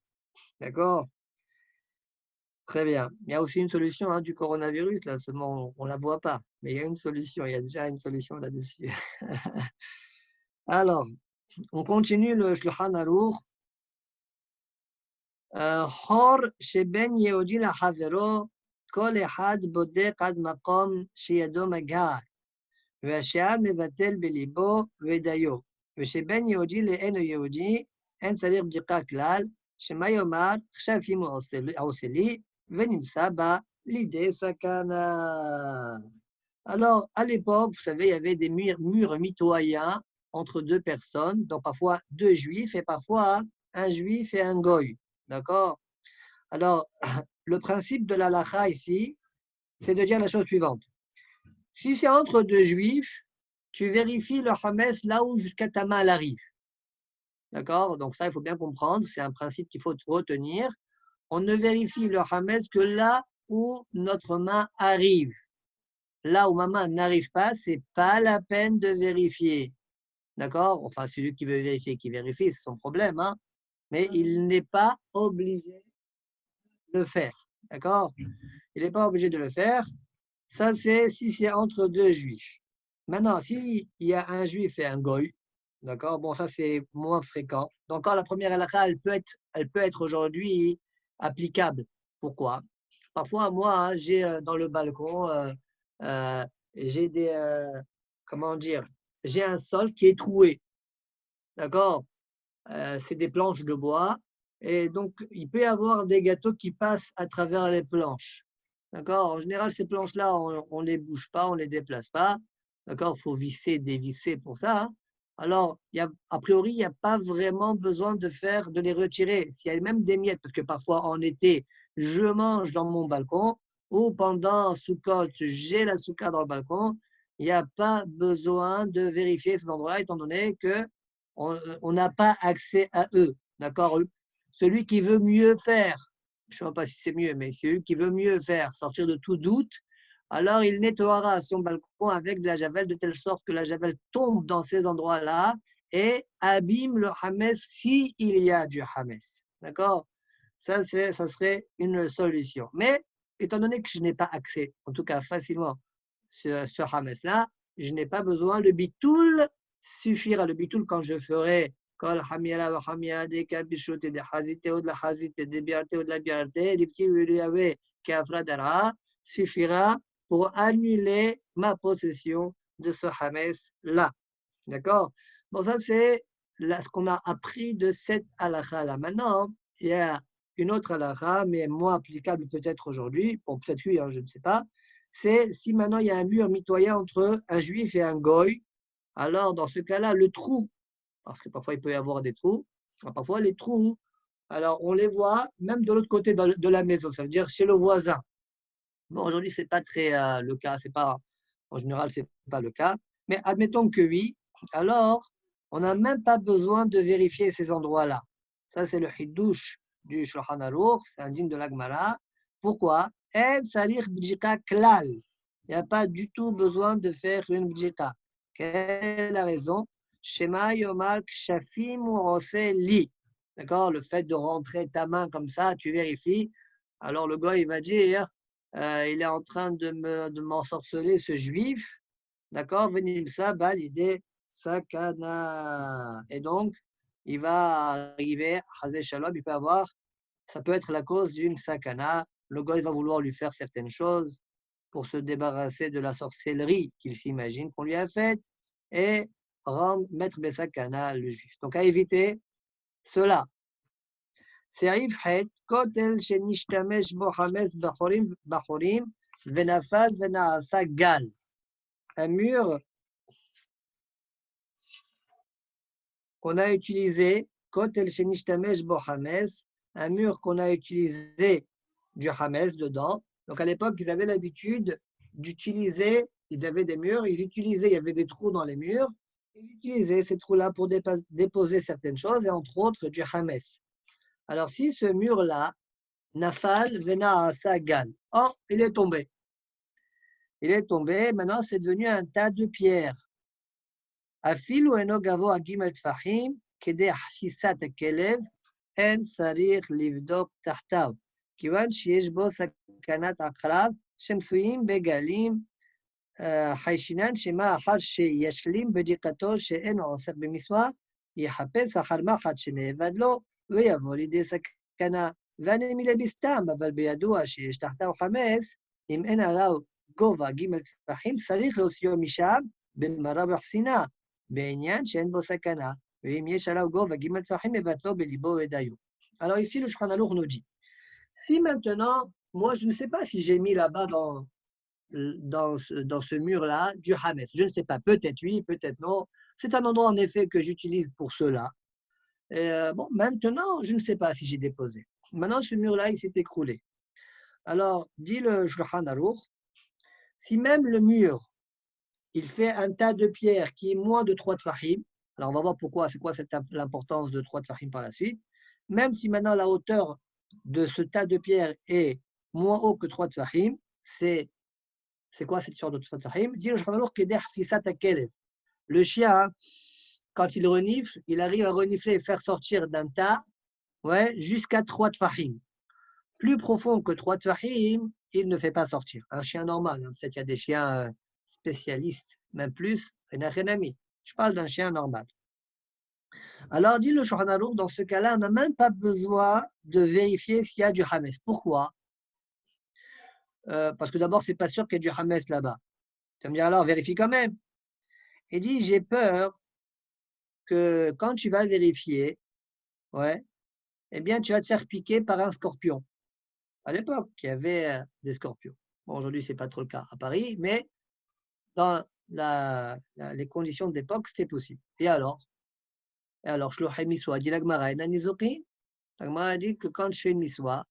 D'accord? Très bien. Il y a aussi une solution du coronavirus, là, seulement on ne la voit pas. Mais il y a une solution, il y a déjà une solution là-dessus. Alors, on continue le Shulchan Aruch. חור שבין יהודי לחברו, כל אחד בודק עד מקום שידו מגעת, והשאר מבטל בליבו ודיו, ושבין יהודי לאינו יהודי אין צריך בדיקה כלל, שמה יאמר עכשיו אם הוא עושה לי ונמצא בה לידי סכנה. Alors, à l'époque, vous savez, il y avait des murs mitoyens entre deux personnes, donc parfois deux juifs et parfois un juif et un goy. D'accord? Alors, le principe de la halakha ici, c'est de dire la chose suivante. Si c'est entre deux juifs, tu vérifies le Hametz là où jusqu'à ta main elle arrive. D'accord? Donc ça, il faut bien comprendre, c'est un principe qu'il faut retenir. On ne vérifie le Hametz que là où notre main arrive. Là où ma main n'arrive pas, ce n'est pas la peine de vérifier. D'accord? Enfin, celui qui veut vérifier, qui vérifie, c'est son problème. Mais il n'est pas obligé de le faire. D'accord? Il n'est pas obligé de le faire. Ça, c'est si c'est entre deux juifs. Maintenant, s'il y a un juif et un goy, d'accord? Bon, ça, c'est moins fréquent. Donc, encore la première halakha, elle peut être aujourd'hui applicable. Pourquoi? Parfois, moi, j'ai dans le balcon, j'ai comment dire, j'ai un sol qui est troué. D'accord? C'est des planches de bois. Et donc, il peut y avoir des gâteaux qui passent à travers les planches. D'accord? En général, ces planches-là, on ne les bouge pas, on ne les déplace pas. D'accord? Il faut visser, dévisser pour ça. Alors, a priori, il n'y a pas vraiment besoin de les retirer. S'il y a même des miettes, parce que parfois en été, je mange dans mon balcon, ou pendant Sukkot, j'ai la soukha dans le balcon, il n'y a pas besoin de vérifier ces endroits-là, étant donné qu'on n'a pas accès à eux. D'accord? Celui qui veut mieux faire, je ne sais pas si c'est mieux, mais celui qui veut mieux faire, sortir de tout doute, alors il nettoiera son balcon avec de la javel de telle sorte que la javel tombe dans ces endroits-là et abîme le Hametz s'il y a du Hametz. D'accord? Ça serait une solution. Mais étant donné que je n'ai pas accès, en tout cas facilement, ce Hametz-là, je n'ai pas besoin. Le bitoul suffira. Le bitoul, quand כל חמירה וחמירה דקה ברשות דחזיתי עוד לחזיתי דבירתי עוד לבירתי, לפתי ולייבא כהפרדה דרעה, suffira pour annuler ma possession de ce Hametz-là. D'accord? Bon, ça, c'est ce qu'on a appris de cette halakha-là. Maintenant, il y a une autre halakha, mais moins applicable peut-être aujourd'hui, bon, peut-être oui, hein, je ne sais pas, c'est si maintenant il y a un mur mitoyen entre un juif et un goy, alors dans ce cas-là, le trou, parce que parfois il peut y avoir des trous, parfois les trous, alors on les voit même de l'autre côté de la maison, ça veut dire chez le voisin. Bon, aujourd'hui, ce n'est pas très le cas, en général, ce n'est pas le cas, mais admettons que oui, alors on n'a même pas besoin de vérifier ces endroits-là. Ça, c'est le hiddush du Shulchan Aruch, c'est indigne de la Gemara. Pourquoi? En sarich bdjika klal. Il n'y a pas du tout besoin de faire une bdjika. Quelle est la raison? Shema yomar kshafim ou li. D'accord? Le fait de rentrer ta main comme ça, tu vérifies. Alors le gars, il va dire, il est en train de m'ensorceler, ce juif. D'accord? Venim ça, l'idée sakana. Et donc, il va arriver, Chazé Shalom, il peut avoir, ça peut être la cause d'une sakana. Le gars, il va vouloir lui faire certaines choses pour se débarrasser de la sorcellerie qu'il s'imagine qu'on lui a faite et mettre Besakana le juif. Donc, à éviter cela. סעיף ח' כותל שנשתמש בו חמץ בחורים ונפל ונעשה גל. Un mur qu'on a utilisé, כותל שנשתמש בו חמץ, un mur qu'on a utilisé du hametz dedans. Donc à l'époque, ils avaient l'habitude d'utiliser, ils avaient des murs, il y avait des trous dans les murs, ils utilisaient ces trous-là pour déposer certaines choses, et entre autres du hametz. Alors, si ce mur-là, Nafal Vena Sagal, or, il est tombé. Il est tombé, maintenant c'est devenu un tas de pierres. Afil ou eno gavo agim el tfahim, kede hafisat kelev, en sarir livdok tahtav. Kiwan sheyesh bo sakanat akrav, shemsuyim begalim, haishinan shema achar sheyashlim bedikato she'en osek bemiswa, yihapes achar machat shenevad lo, ויבוא לידי סכנה, והנמילה בסתם, אבל בידוע שיש תחתיו חמץ, אם אין עליו גובה ג' טפחים, צריך להוציאו משם במראה בחסינה, בעניין שאין בו סכנה, ואם יש עליו גובה ג' טפחים, מבטלו בליבו ודיו. Alors ici, le Shulchan Aruch nous dit, si maintenant, moi je ne sais pas si j'ai mis là-bas dans ce mur-là du hametz, je ne sais pas, peut-être oui, peut-être non, c'est un endroit en effet que j'utilise pour cela. Bon, maintenant, je ne sais pas si j'ai déposé. Maintenant, ce mur-là, il s'est écroulé. Alors, dit le Shulchan Aruch, si même le mur, il fait un tas de pierres qui est moins de 3 tfahim, alors on va voir pourquoi, c'est quoi l'importance de 3 tfahim par la suite, même si maintenant la hauteur de ce tas de pierres est moins haut que 3 tfahim, c'est quoi cette sorte de 3 tfahim? Dit le Shulchan Aruch, kedeh fisat akelev. Le chien, quand il renifle, il arrive à renifler et faire sortir d'un tas jusqu'à 3 tfahim. Plus profond que 3 tfahim, il ne fait pas sortir. Un chien normal, hein. Peut-être qu'il y a des chiens spécialistes, même plus, je parle d'un chien normal. Alors, dit le Shulchan Aruch, dans ce cas-là, on n'a même pas besoin de vérifier s'il y a du hametz. Pourquoi? Parce que d'abord, ce n'est pas sûr qu'il y ait du hametz là-bas. Tu vas me dire, alors, vérifie quand même. Il dit, j'ai peur que quand tu vas vérifier, eh bien, tu vas te faire piquer par un scorpion. À l'époque, il y avait des scorpions. Bon, aujourd'hui, ce n'est pas trop le cas à Paris, mais dans les conditions de l'époque, c'était possible. Et alors, Shlochei Miswa, dit la Gemara, la Gemara a dit que quand je fais une Miswa,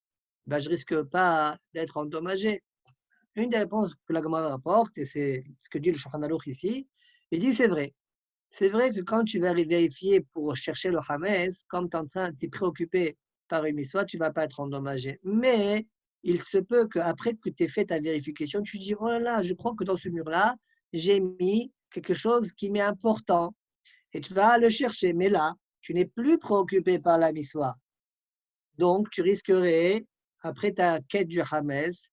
ben, je ne risque pas d'être endommagé. Une des réponses que la Gemara rapporte, et c'est ce que dit le Shulchan Aruch ici, il dit c'est vrai. C'est vrai que quand tu vas vérifier pour chercher le hametz, comme tu es préoccupé par une mitzvah, tu ne vas pas être endommagé. Mais il se peut qu'après que tu aies fait ta vérification, tu te dis, oh là là, je crois que dans ce mur-là, j'ai mis quelque chose qui m'est important. Et tu vas le chercher. Mais là, tu n'es plus préoccupé par la mitzvah. Donc, tu risquerais, après ta quête du hametz,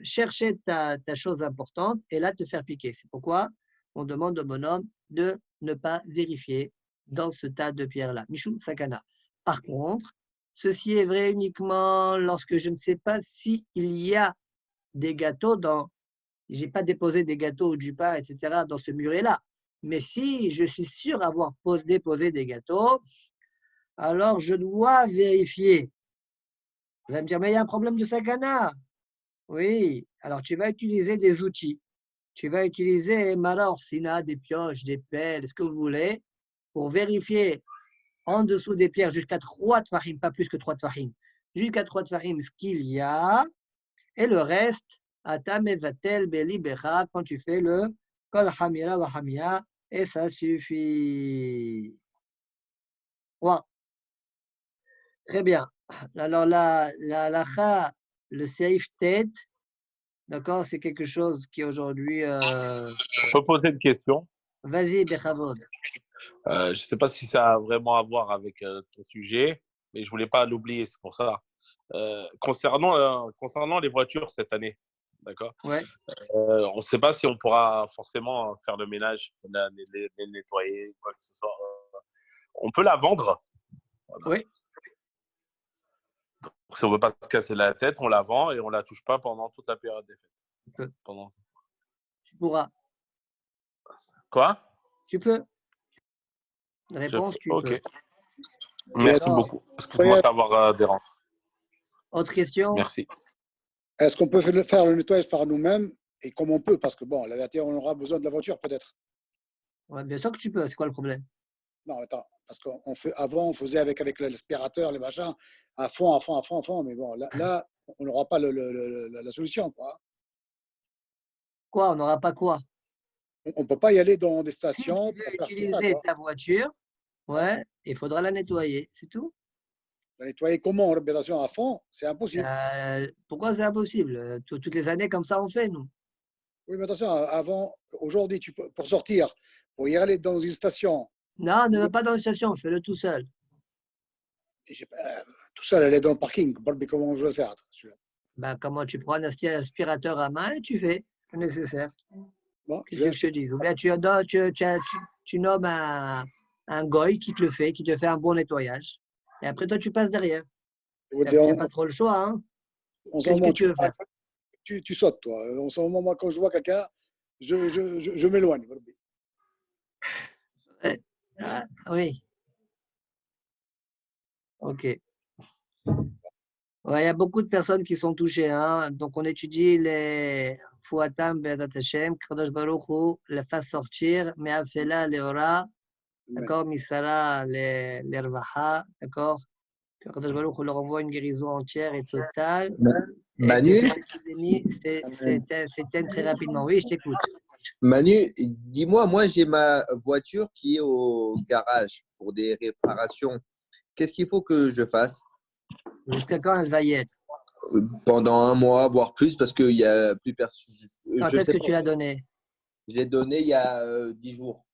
chercher ta chose importante et là te faire piquer. C'est pourquoi on demande au bonhomme de ne pas vérifier dans ce tas de pierres-là. Mishum Sakana. Par contre, ceci est vrai uniquement lorsque je ne sais pas s'il y a des gâteaux dans. Je n'ai pas déposé des gâteaux ou du pain, etc. dans ce muret-là. Mais si je suis sûr avoir déposé des gâteaux, alors je dois vérifier. Vous allez me dire, mais il y a un problème de sakana. Oui, alors tu vas utiliser des outils. Tu vas utiliser Mara Orsina, des pioches, des pelles, ce que vous voulez, pour vérifier en dessous des pierres jusqu'à 3 tfahim, pas plus que 3 tfahim, jusqu'à 3 tfahim ce qu'il y a, et le reste, Atam Evatel Beli Becha, quand tu fais le Kol Hamira wa Hamia, et ça suffit. Ouais. Très bien. Alors la halakha, le safe tête, d'accord, c'est quelque chose qui aujourd'hui. Je peux poser une question. Vas-y, Bechavod. Je ne sais pas si ça a vraiment à voir avec ton sujet, mais je ne voulais pas l'oublier, c'est pour ça. Concernant les voitures cette année, d'accord, Ouais. on ne sait pas si on pourra forcément faire le ménage, les nettoyer, quoi que ce soit. On peut la vendre. Voilà. Oui. Donc, si on ne veut pas se casser la tête, on la vend et on ne la touche pas pendant toute la période des fêtes. Tu pourras. Quoi? Tu peux. Réponse, tu Ok. peux. Merci beaucoup. Excuse-moi d'avoir dérangé. Autre question? Merci. Est-ce qu'on peut faire le nettoyage par nous-mêmes et comme on peut? Parce que bon, la vérité, on aura besoin de la voiture peut-être. Ouais, bien sûr que tu peux. C'est quoi le problème? Non, attends, parce qu'avant, on faisait avec l'aspirateur, les machins, à fond. Mais bon, là on n'aura pas la solution, quoi. Quoi? On n'aura pas quoi? On ne peut pas y aller dans des Si stations tu veux pour faire tout ça, utiliser quoi. ta voiture, ouais, il faudra la nettoyer. C'est tout. La nettoyer comment? En réputation à fond, c'est impossible. Pourquoi c'est impossible? Toutes les années, comme ça, on fait, nous. Oui, mais attention, aujourd'hui, pour sortir, pour y aller dans une station. Non, ne va pas dans une station, fais-le tout seul. Tout seul, aller dans le parking. Comment je vais le faire? Ben, comment tu prends un aspirateur à main et tu fais le nécessaire. Bon, Qu'est-ce que je te dis? Ou bien tu nommes un goy qui te le fait, qui te fait un bon nettoyage. Et après, toi, tu passes derrière. Tu n'as pas trop le choix. Hein? Qu'est-ce que tu veux faire? Tu sautes, toi. En ce moment, moi, quand je vois quelqu'un, je m'éloigne. Ah, oui. Ok. Ouais, il y a beaucoup de personnes qui sont touchées. Hein? Donc, on étudie les Fouatam Be'adat Hashem, Kadosh Baruch Hu, les fasse sortir, Me'afela Leora, d'accord, Misara Lervaha, d'accord, que Kadosh Baruch Hu leur envoie une guérison entière et totale. Manu, et que cette épidémie s'éteigne très rapidement. Oui, je t'écoute. Manu, dis-moi, moi j'ai ma voiture qui est au garage pour des réparations. Qu'est-ce qu'il faut que je fasse? Jusqu'à quand elle va y être? Pendant un mois, voire plus, parce qu'il n'y a plus personne. Quand est-ce que tu l'as donné? Je l'ai donné il y a 10 jours.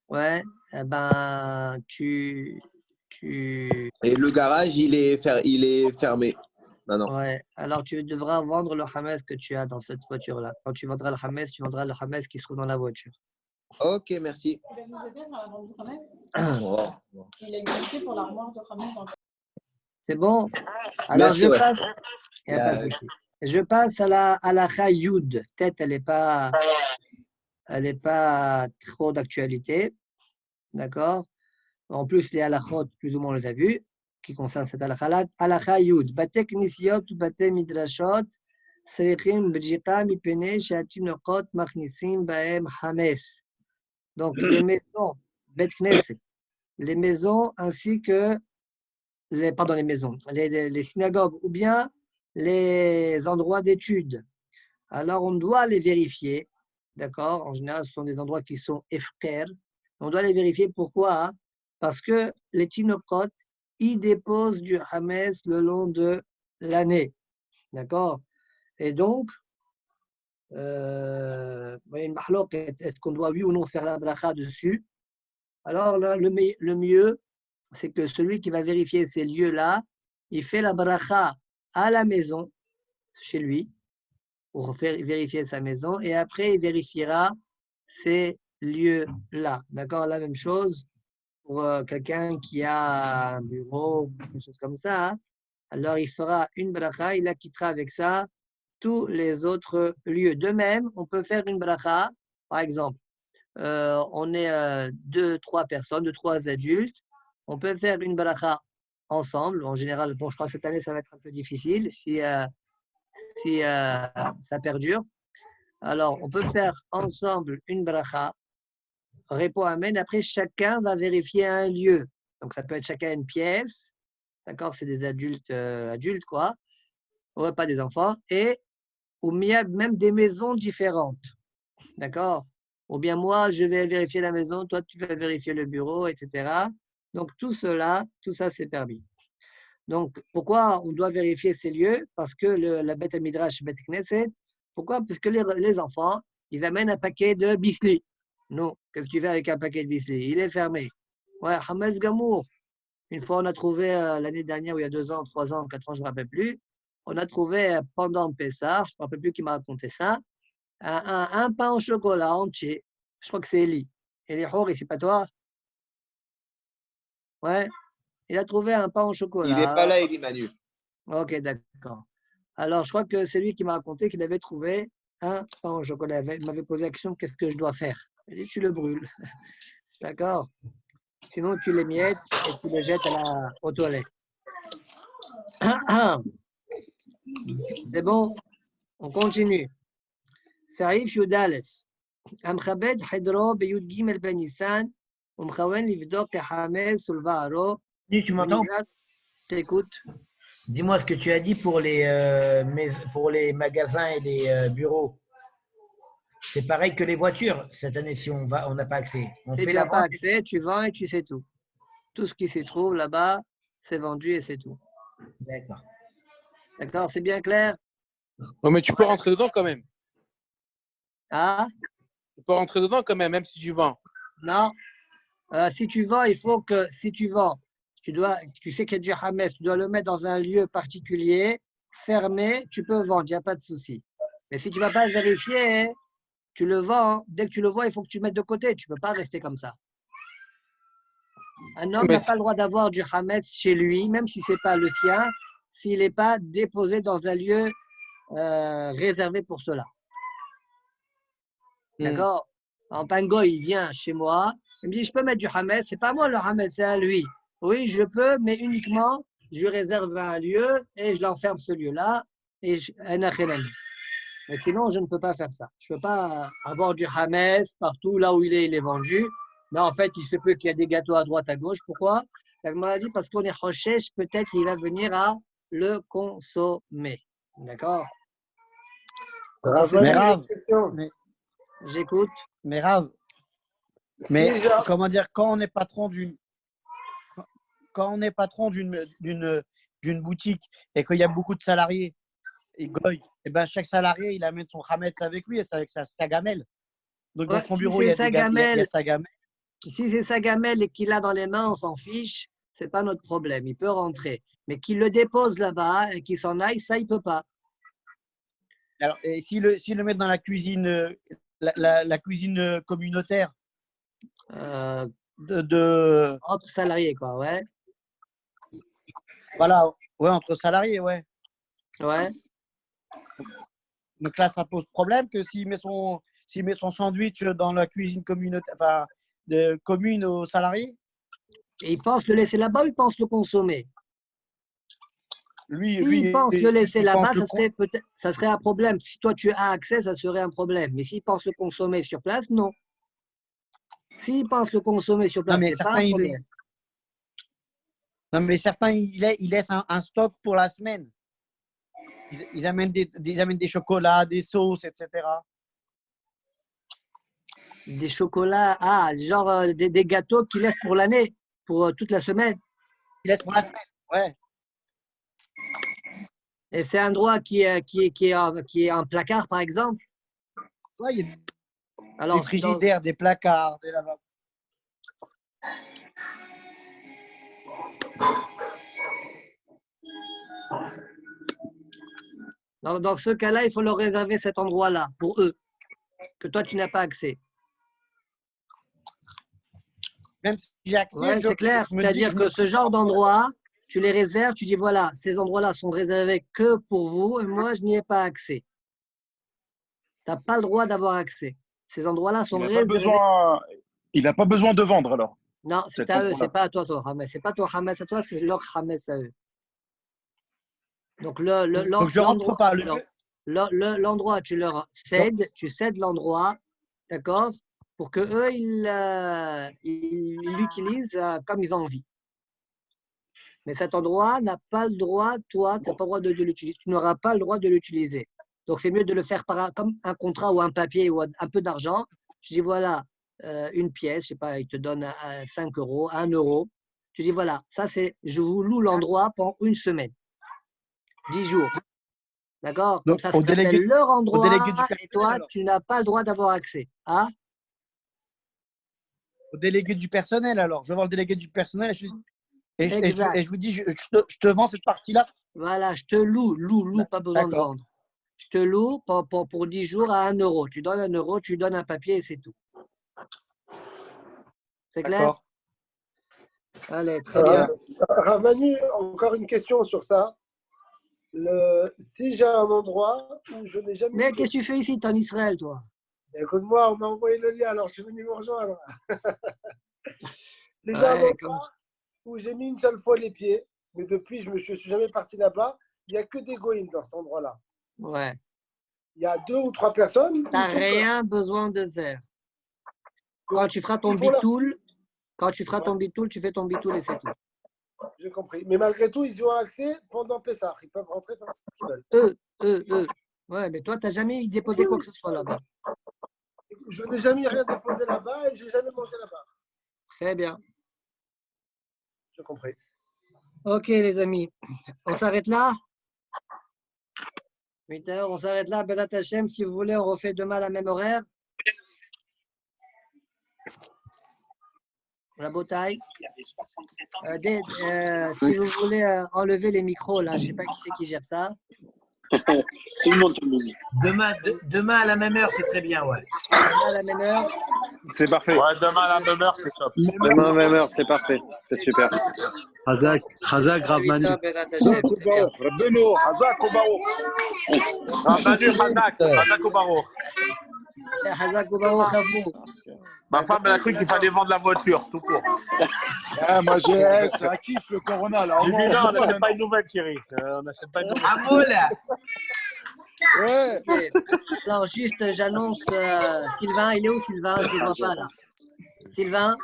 Ouais, eh ben, Et le garage, il est fermé maintenant. Ouais, alors tu devras vendre le Hamas que tu as dans cette voiture-là. Quand tu vendras le Hamas, tu vendras le Hamas qui se trouve dans la voiture. Ok, merci. Il va nous aider dans la vente du Hamas. Il a existé pour l'armoire de Hamas. C'est bon? Alors Merci, je ouais. passe. Il n'y a pas de souci. Je passe à la Chayoud. Peut-être elle n'est pas trop d'actualité. D'accord? En plus, les halachot, plus ou moins on les a vus, qui concernent cette halakha. Halakha Yud. Bate knisiot, bate midrashot, srichim b'jika mipene she'atinokot machnisim bahem hames. Donc, les maisons, bet knesset, les maisons ainsi que les maisons, les synagogues ou bien les endroits d'études. Alors, on doit les vérifier. D'accord? En général, ce sont des endroits qui sont efker. On doit les vérifier. Pourquoi? Parce que les tinokot, ils déposent du hametz le long de l'année. D'accord? Et donc, il y a une mahlok, est-ce qu'on doit oui ou non faire la bracha dessus? Alors là, le mieux, c'est que celui qui va vérifier ces lieux-là, il fait la bracha à la maison, chez lui, pour vérifier sa maison, et après, il vérifiera ces lieux-là. D'accord? La même chose pour quelqu'un qui a un bureau ou quelque chose comme ça, hein, alors il fera une bracha, il acquittera avec ça tous les autres lieux. De même, on peut faire une bracha, par exemple, on est deux, trois personnes, deux, trois adultes, on peut faire une bracha ensemble. En général, bon, je crois que cette année, ça va être un peu difficile si ça perdure. Alors, on peut faire ensemble une bracha, répond Amen. Après, chacun va vérifier un lieu. Donc, ça peut être chacun une pièce. D'accord? C'est des adultes, adultes, quoi. Ouais, pas des enfants. Et ou même des maisons différentes. D'accord? Ou bien moi, je vais vérifier la maison, toi, tu vas vérifier le bureau, etc. Donc, tout ça, c'est permis. Donc, pourquoi on doit vérifier ces lieux? Parce que la Beth Midrash, Beth Knesset, pourquoi? Parce que les enfants, ils amènent un paquet de bisli. Non, qu'est-ce que tu fais avec un paquet de bisli? Il est fermé. Ouais, Hamas Gamour. Une fois, on a trouvé l'année dernière, ou il y a 2 ans, 3 ans, 4 ans, je ne me rappelle plus, on a trouvé pendant Pessah, je ne me rappelle plus qui m'a raconté ça, un pain au chocolat entier. Je crois que c'est Eli. Eli Hori, c'est pas toi? Ouais. Il a trouvé un pain au Il n'est pas chocolat. là, Elie Manu. Ok, d'accord. Alors, je crois que c'est lui qui m'a raconté qu'il avait trouvé un pain au chocolat. Il m'avait posé la question, qu'est-ce que je dois faire? Il dit, tu le brûles. D'accord? Sinon, tu les miettes et tu les jettes aux toilettes. C'est bon? On continue. Saïf Yudalef. המכבד חדרו בי"ג בניסן ומכוון לבדוק החמץ ולבערו. Tu m'entends? T'écoutes. Dis-moi ce que tu as dit pour les magasins et les bureaux. C'est pareil que les voitures. Cette année-ci, on n'a pas accès. On Si fait tu la n'as pas vente. accès, tu vends et tu sais tout. Tout ce qui se trouve là-bas, c'est vendu et c'est tout. D'accord. D'accord, c'est bien clair? Ouais, mais tu peux rentrer dedans quand même. Ah, Tu peux rentrer dedans quand même si tu vends. non. Si tu vends, il faut que, si tu vends, tu sais qu'il y a du Hametz, tu dois le mettre dans un lieu particulier, fermé, tu peux vendre, il n'y a pas de souci. Mais si tu ne vas pas vérifier, tu le vends, dès que tu le vois, il faut que tu le mettes de côté, tu ne peux pas rester comme ça. Un homme Mais n'a pas le droit d'avoir du Hametz chez lui, même si ce n'est pas le sien, s'il n'est pas déposé dans un lieu réservé pour cela. D'accord? En Pango, il vient chez moi, il me dit, je peux mettre du Hametz, c'est pas moi le Hametz, c'est à lui. Oui, je peux, mais uniquement, je réserve un lieu et je l'enferme ce lieu-là, et mais sinon, je ne peux pas faire ça. Je ne peux pas avoir du Hametz partout, là où il est vendu. Mais en fait, il se peut qu'il y ait des gâteaux à droite, à gauche. Pourquoi? La Gemara dit parce qu'on est Rochesh, peut-être qu'il va venir à le consommer. D'accord? Mais Rav, J'écoute. mais Rav, mais Si, genre, comment dire, quand on est patron d'une boutique et qu'il y a beaucoup de salariés, et Goy, et ben chaque salarié il amène son Hametz avec lui et c'est avec sa gamelle. Donc dans Ouais, son si bureau il y c'est a sa il y a gamelle, sa gamelle. si c'est sa gamelle et qu'il a dans les mains, on s'en fiche. C'est pas notre problème. Il peut rentrer. Mais qu'il le dépose là-bas et qu'il s'en aille, ça, il peut pas. Alors, et s'il le met dans la cuisine, la cuisine communautaire Euh, de entre salariés, quoi. Ouais. voilà, ouais, entre salariés, ouais. Ouais. Donc là, ça pose problème que s'il met son sandwich dans la cuisine communautaire, enfin, commune aux salariés, Et il pense le laisser là-bas ou il pense le consommer? lui, S'il pense le laisser il pense là-bas, ça serait un problème. Si toi tu as accès, ça serait un problème. Mais s'il pense le consommer sur place, non. S'il pense le consommer sur Non, place, mais c'est pas un problème. certains, ils laissent un stock pour la semaine. Ils amènent des chocolats, des sauces, etc. Des chocolats, genre des gâteaux qu'ils laissent pour l'année, pour toute la semaine. Ils laissent pour la semaine, ouais. Et c'est un droit qui est en placard, par exemple. Ouais, il y a Alors, des frigidaires, des placards, des lavabos. dans ce cas-là, il faut leur réserver cet endroit-là pour eux, que toi tu n'as pas accès. Même si j'ai accès, Ouais, c'est clair. C'est-à-dire que ce genre d'endroit, tu les réserves, tu dis voilà, ces endroits-là sont réservés que pour vous et moi, je n'y ai pas accès. Tu n'as pas le droit d'avoir accès. Ces endroits-là sont réservés. Il n'a pas besoin de vendre alors. Non, c'est à eux, c'est pas à toi, toi, Hamas. C'est pas toi, Hamas, à toi, c'est leur Hamas à eux. Donc, Donc je rentre pas. l'endroit, tu leur cèdes, tu cèdes l'endroit, d'accord, pour que eux ils l'utilisent comme ils ont envie. Mais cet endroit n'a pas le droit, toi, tu n'as pas le droit de l'utiliser. Tu n'auras pas le droit de l'utiliser. Donc, c'est mieux de le faire comme un contrat ou un papier ou un peu d'argent. Je dis, voilà, une pièce, je sais pas, ils te donnent 5 euros, 1 euro. Tu dis, voilà, ça, c'est, je vous loue l'endroit pendant une semaine, 10 jours. D'accord? Comme ça s'appelle leur endroit et toi, tu n'as pas le droit d'avoir accès. Ah? Au délégué du personnel, alors. Je vais voir le délégué du personnel et je vous dis, je te vends cette partie-là. Voilà, je te loue, pas besoin de vendre. Je te loue pour 10 jours à 1 euro. Tu donnes 1 euro, tu donnes un papier et c'est tout. C'est clair? Allez, très bien. Rav Manu, encore une question sur ça. Si j'ai un endroit où je n'ai jamais… Mais qu'est-ce que tu fais ici? Tu es en Israël, toi? Écoute-moi, on m'a envoyé le lien, alors je suis venu me rejoindre. Déjà un endroit où j'ai mis une seule fois les pieds, mais depuis, je ne suis jamais parti là-bas. Il n'y a que des goïms dans cet endroit-là. Ouais. Il y a 2 ou 3 personnes. Tu n'as rien besoin de faire. Quand tu feras ton bitoul, tu fais ton bitoul et c'est tout. J'ai compris. Mais malgré tout, ils y ont accès pendant Pessah. Ils peuvent rentrer faire ce qu'ils veulent. Eux. Ouais, mais toi, tu n'as jamais déposé quoi que ce soit là-bas. Je n'ai jamais rien déposé là-bas et je n'ai jamais mangé là-bas. Très bien. J'ai compris. Ok, les amis. On s'arrête là? 8 heures, on s'arrête là. Bédat Hachem, si vous voulez, on refait demain à la même horaire. La bataille. Si vous voulez enlever les micros, là, je ne sais pas qui c'est qui gère ça. Tout le monde. Demain à la même heure, c'est très bien, ouais. Demain à la même heure. C'est parfait. Ouais, demain à la même heure, c'est top. Demain à la même heure, c'est parfait. C'est super. Hazak, Rav Manu. Rabbeno, Hazak ou Baruch. Rav Manu, Hazak ou Baruch. Hazak ou Baruch à vous. Ma femme, elle a cru qu'il fallait vendre la voiture, tout court. Moi, c'est un kiff, le Corona. Là. J'ai dit non, on n'achète pas une nouvelle, chérie. On n'achète pas une nouvelle. Amoula. Ouais. Okay. Alors, juste, j'annonce Sylvain. Il est où, Sylvain? Je ne le vois pas, là. Sylvain?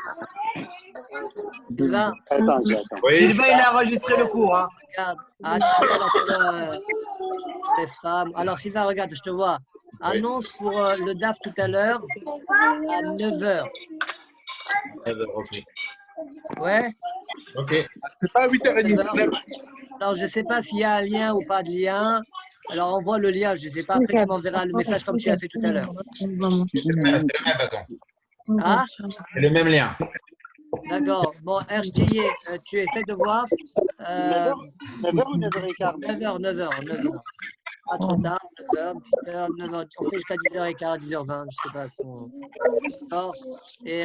Attends. Oui. Sylvain, il a enregistré le cours. Hein. Regarde. Les femmes. Alors, Sylvain, regarde, je te vois. Annonce pour le DAF tout à l'heure à 9h. 9h, ok. Ouais? Ok. C'est pas à 8h30. Alors, je ne sais pas s'il y a un lien ou pas de lien. Alors, envoie le lien. Je ne sais pas. Après, tu m'enverras le message comme tu as fait tout à l'heure. C'est le même, attends. Ah? C'est le même lien. D'accord. Bon, RCIE, tu essaies de voir. 9h ou 9h15? 9h. Pas trop tard, 9h, 9h. On fait jusqu'à 10h15, 10h20, je ne sais pas ce qu'on. D'accord. Et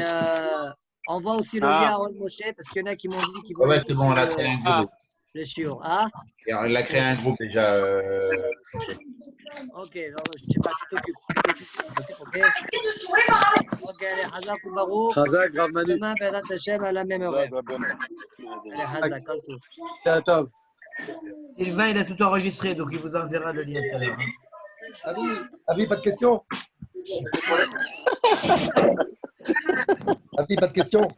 envoie aussi le lien à Ron Moshe, parce qu'il y en a qui m'ont dit qu'ils voulaient. Ouais, c'est bon, on a créé un groupe. Le chiot. Ah? Et on a créé un groupe déjà. Ok, alors, je ne sais pas, tu t'occupes. Ok. Ok, allez, Hazak ou Baruch. Hazak, Rav Manu. Demain, Bédat Hachem à la même heure. Allez, Hazak, comme tout. Ciao. Sylvain, il a tout enregistré, donc il vous enverra le lien tout à l'heure. Avis, pas de questions. Avis, pas de questions.